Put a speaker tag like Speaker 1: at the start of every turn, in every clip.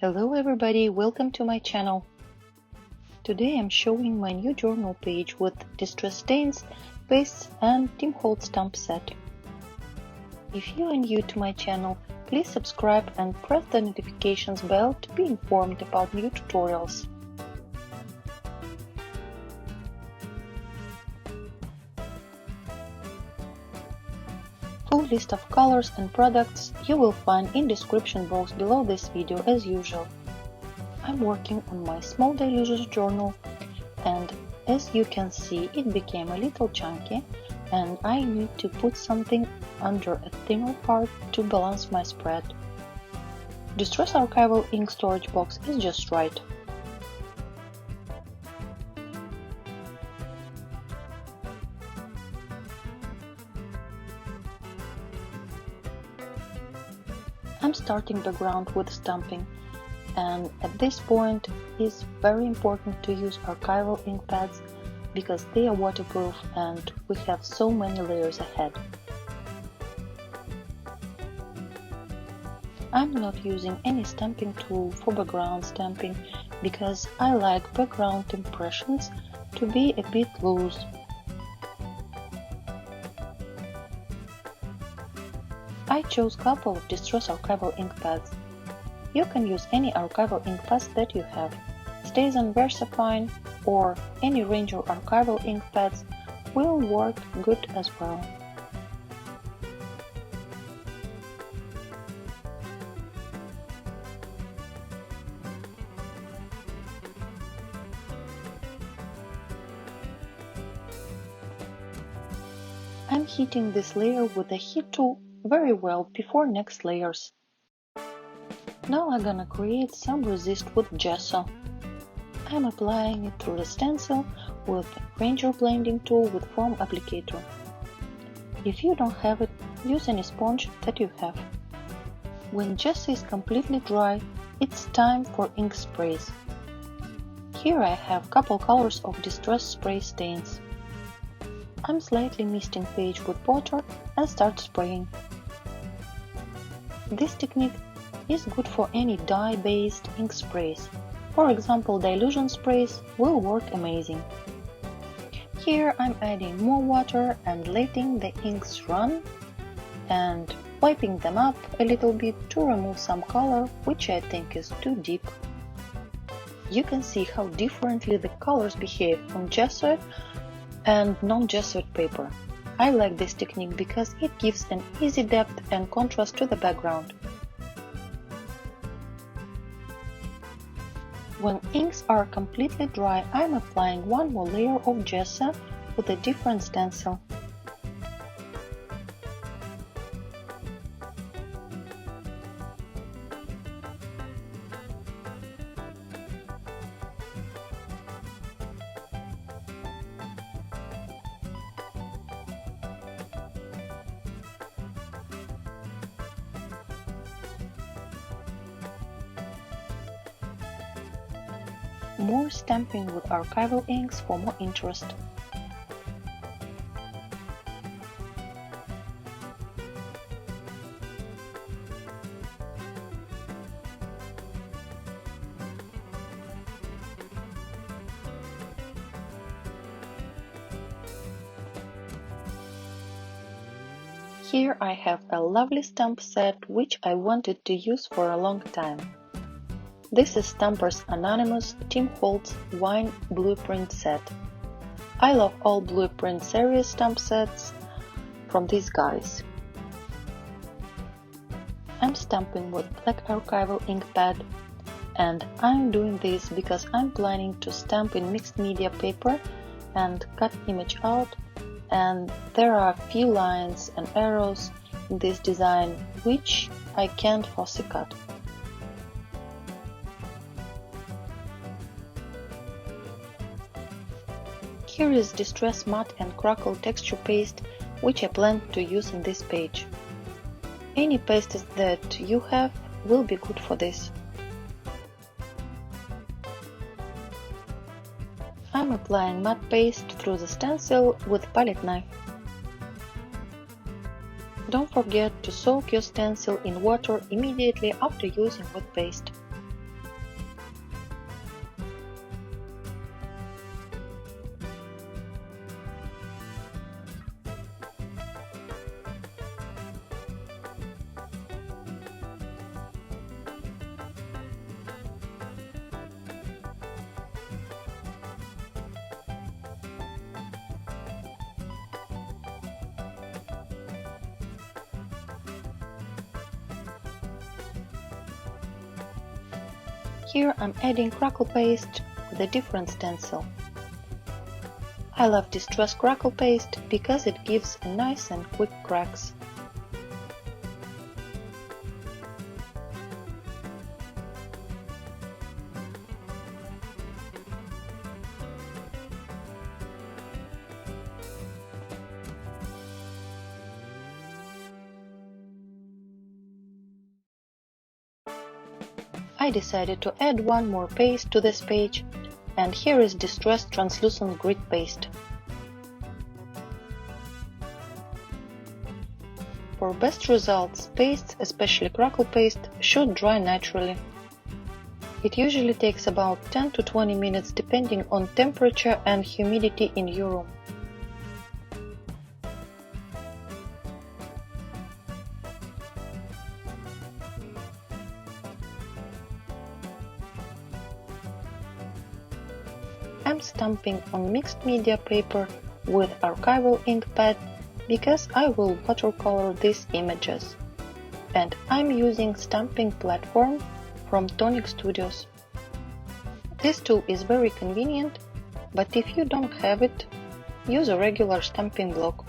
Speaker 1: Hello everybody, welcome to my channel. Today I'm showing my new journal page with distress stains, pastes and Tim Holtz stamp set. If you are new to my channel, please subscribe and press the notifications bell to be informed about new tutorials. Full list of colors and products you will find in description box below this video as usual. I'm working on my small Dylusions journal and as you can see it became a little chunky and I need to put something under a thinner part to balance my spread. Distress Archival ink storage box is just right. I'm starting background with stamping, and at this point it's very important to use archival ink pads because they are waterproof and we have so many layers ahead. I'm not using any stamping tool for background stamping because I like background impressions to be a bit loose. I chose a couple of Distress Archival ink pads. You can use any archival ink pads that you have. Stenciling VersaFine or any Ranger archival ink pads will work good as well. I'm heating this layer with the heat tool very well before next layers. Now I'm gonna create some resist with gesso. I'm applying it through the stencil with Ranger blending tool with foam applicator. If you don't have it, use any sponge that you have. When gesso is completely dry, it's time for ink sprays. Here I have couple colors of distress spray stains. I'm slightly misting page with water and start spraying. This technique is good for any dye-based ink sprays. For example, Dylusion sprays will work amazing. Here I'm adding more water and letting the inks run and wiping them up a little bit to remove some color which I think is too deep. You can see how differently the colors behave on gessoed and non-gessoed paper. I like this technique because it gives an easy depth and contrast to the background. When inks are completely dry, I'm applying one more layer of gesso with a different stencil. More stamping with archival inks for more interest. Here I have a lovely stamp set which I wanted to use for a long time. This is Stampers Anonymous Tim Holtz Wine Blueprint Set. I love all Blueprint series stamp sets from these guys. I'm stamping with black archival ink pad and I'm doing this because I'm planning to stamp in mixed media paper and cut image out, and there are a few lines and arrows in this design which I can't fussy cut. Here is Distress Matte and Crackle texture paste which I plan to use in this page. Any pastes that you have will be good for this. I'm applying matte paste through the stencil with palette knife. Don't forget to soak your stencil in water immediately after using wet paste. Here I'm adding Crackle paste with a different stencil. I love distressed Crackle paste because it gives a nice and quick cracks. I decided to add one more paste to this page, and here is distressed translucent grit paste. For best results, pastes, especially Crackle paste, should dry naturally. It usually takes about 10 to 20 minutes depending on temperature and humidity in your room. I'm stamping on mixed media paper with Archival ink pad because I will watercolor these images, and I'm using stamping platform from Tonic Studios. This tool is very convenient, but if you don't have it, use a regular stamping block.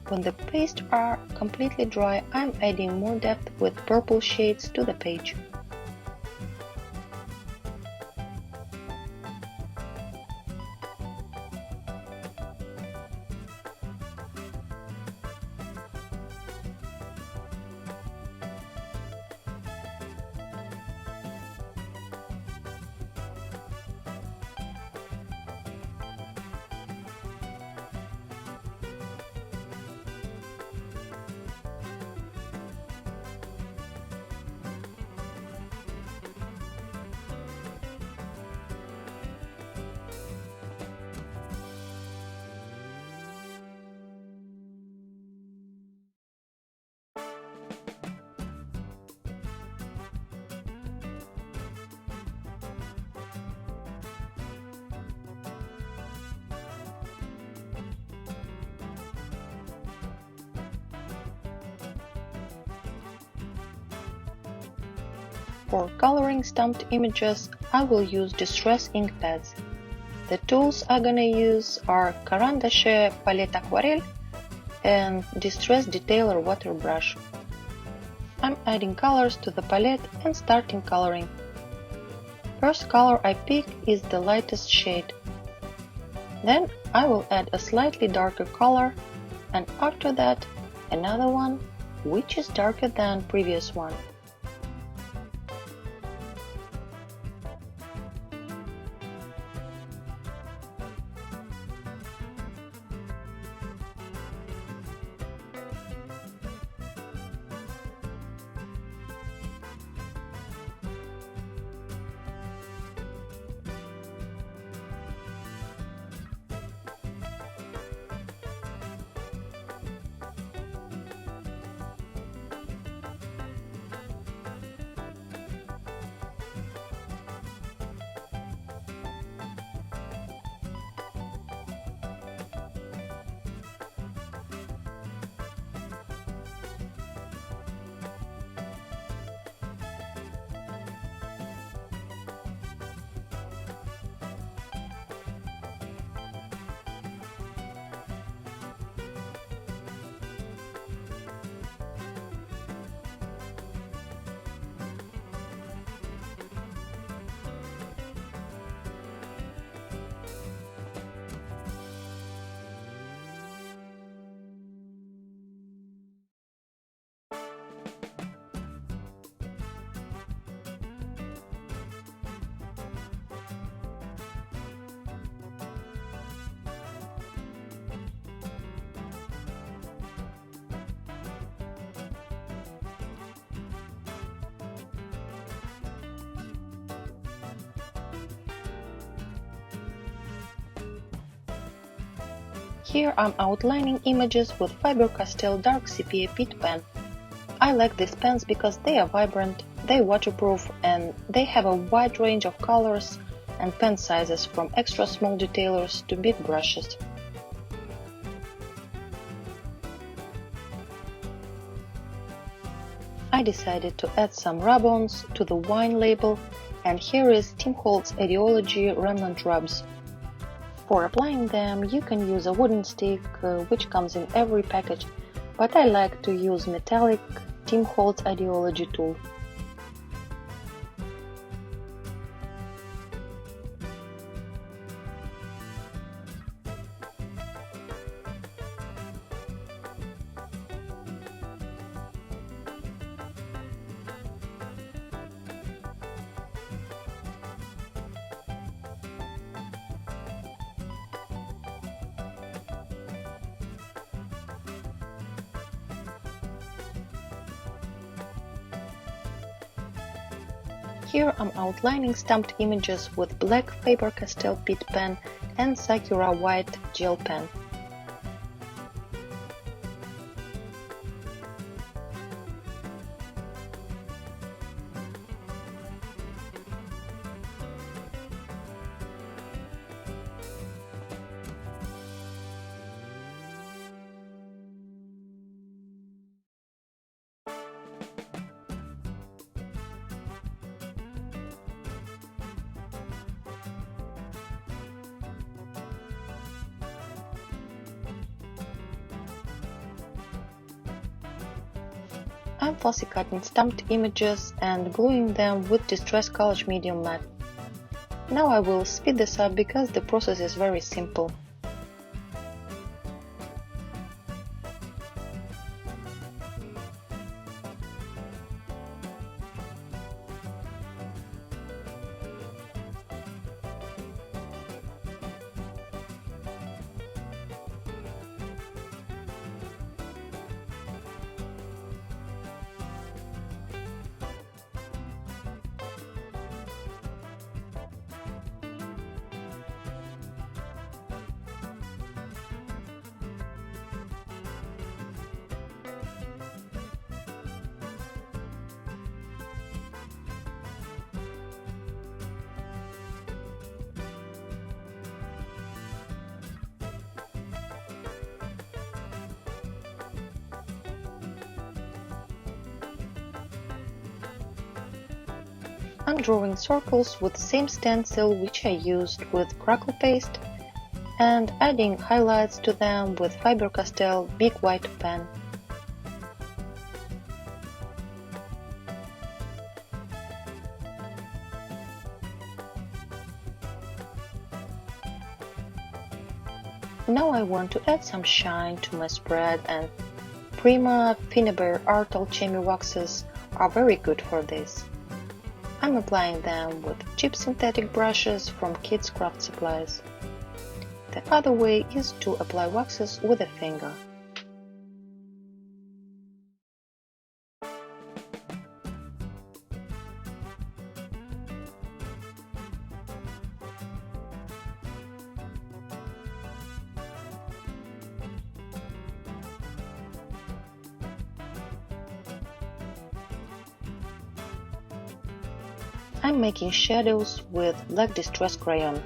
Speaker 1: When the pastes are completely dry, I'm adding more depth with purple shades to the page. For coloring stamped images, I will use distress ink pads. The tools I'm gonna use are Caran d'Ache Palette Aquarelle and Distress Detailer Water Brush. I'm adding colors to the palette and starting coloring. First color I pick is the lightest shade. Then I will add a slightly darker color, and after that another one which is darker than previous one. Here I'm outlining images with Faber-Castell Dark Sepia Pit Pen. I like these pens because they are vibrant, they waterproof, and they have a wide range of colors and pen sizes from extra small detailers to big brushes. I decided to add some rub-ons to the wine label, and here is Tim Holtz Ideology Remnant Rubs. For applying them, you can use a wooden stick, which comes in every package, but I like to use metallic Tim Holtz Ideology tool. Here I'm outlining stamped images with black Faber-Castell Pitt pen and Sakura white gel pen. I'm fussy cutting stamped images and gluing them with Distress Collage medium matte. Now I will speed this up because the process is very simple. I'm drawing circles with the same stencil which I used with Crackle paste and adding highlights to them with Faber-Castell big white pen. Now I want to add some shine to my spread, and Prima Finnabair Art Alchemy waxes are very good for this. I'm applying them with cheap synthetic brushes from Kids Craft Supplies. The other way is to apply waxes with a finger. I'm making shadows with black Distress Crayon.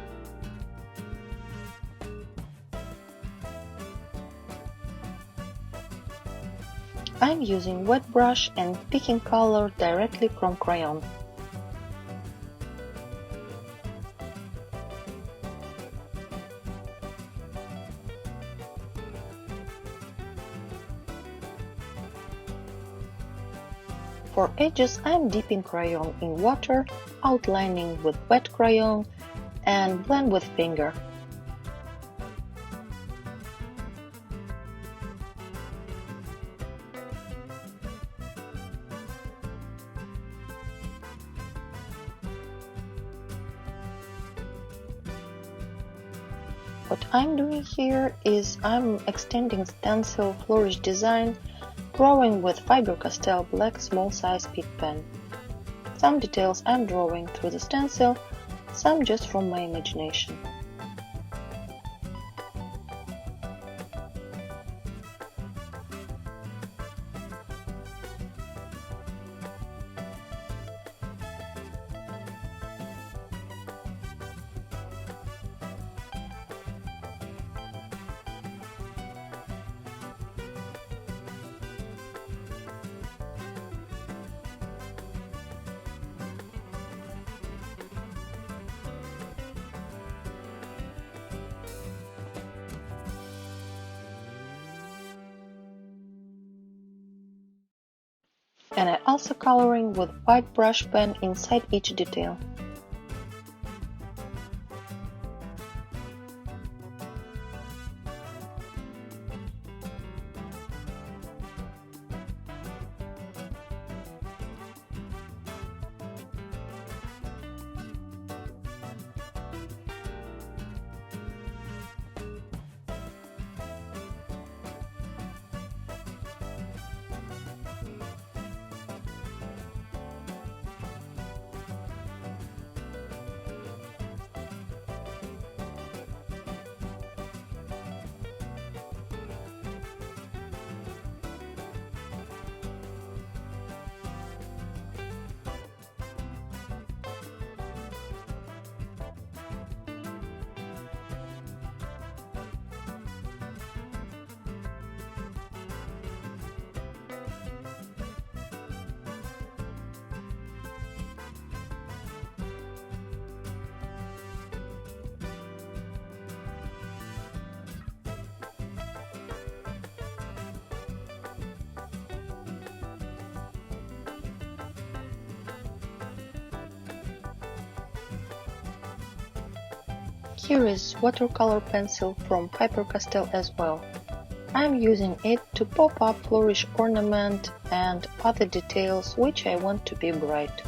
Speaker 1: I'm using wet brush and picking color directly from crayon. For edges, I'm dipping crayon in water, outlining with wet crayon, and blend with finger. What I'm doing here is I'm extending stencil flourish design, drawing with Faber-Castell black small size Pitt pen. Some details I'm drawing through the stencil, some just from my imagination. And I also coloring with white brush pen inside each detail. Here is watercolor pencil from Faber-Castell as well. I'm using it to pop up flourish ornament and other details which I want to be bright.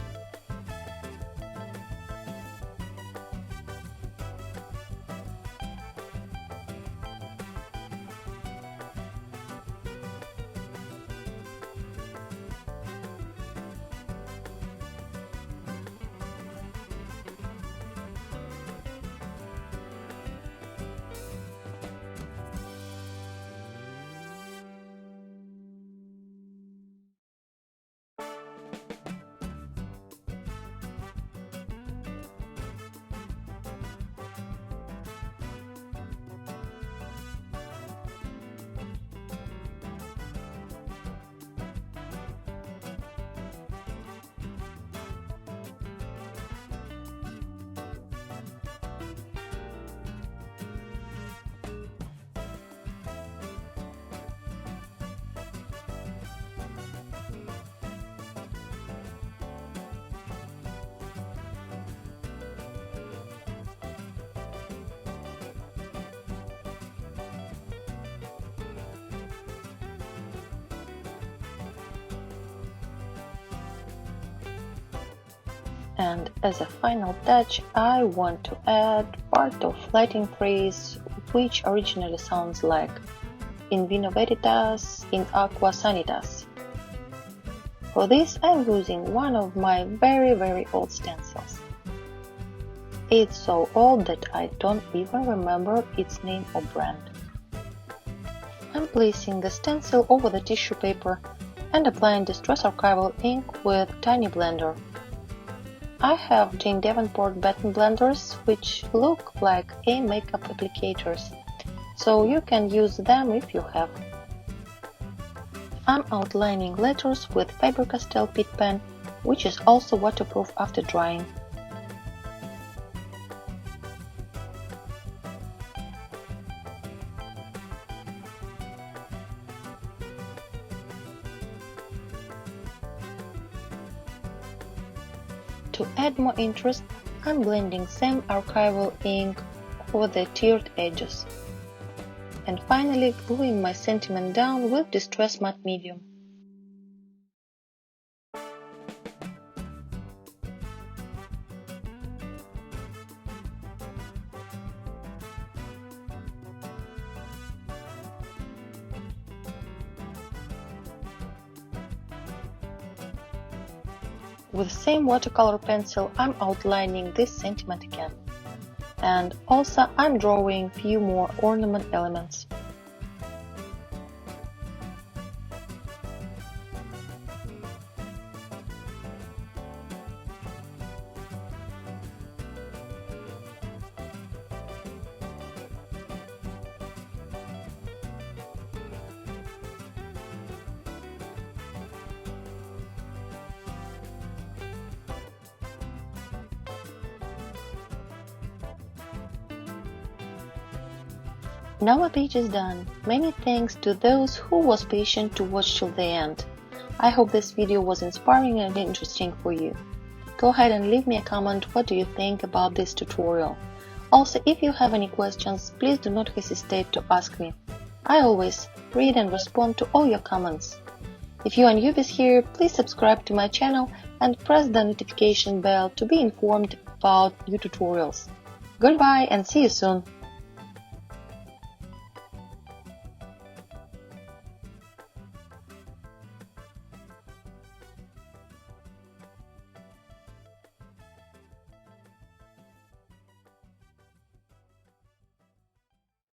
Speaker 1: And as a final touch, I want to add part of Latin phrase which originally sounds like in vino veritas, in aqua sanitas. For this I'm using one of my very old stencils. It's so old that I don't even remember its name or brand. I'm placing the stencil over the tissue paper and applying Distress Archival ink with tiny blender. I have Jane Davenport batten blenders which look like a makeup applicators, so you can use them if you have. I'm outlining letters with Faber-Castell Pitt pen, which is also waterproof after drying. To add more interest, I'm blending same archival ink over the tiered edges. And finally gluing my sentiment down with Distress Matte Medium. With the same watercolor pencil, I'm outlining this sentiment again. And also I'm drawing few more ornament elements. Now my page is done. Many thanks to those who was patient to watch till the end. I hope this video was inspiring and interesting for you. Go ahead and leave me a comment. What do you think about this tutorial? Also, if you have any questions, please do not hesitate to ask me. I always read and respond to all your comments. If you are newbies here, please subscribe to my channel and press the notification bell to be informed about new tutorials. Goodbye and see you soon!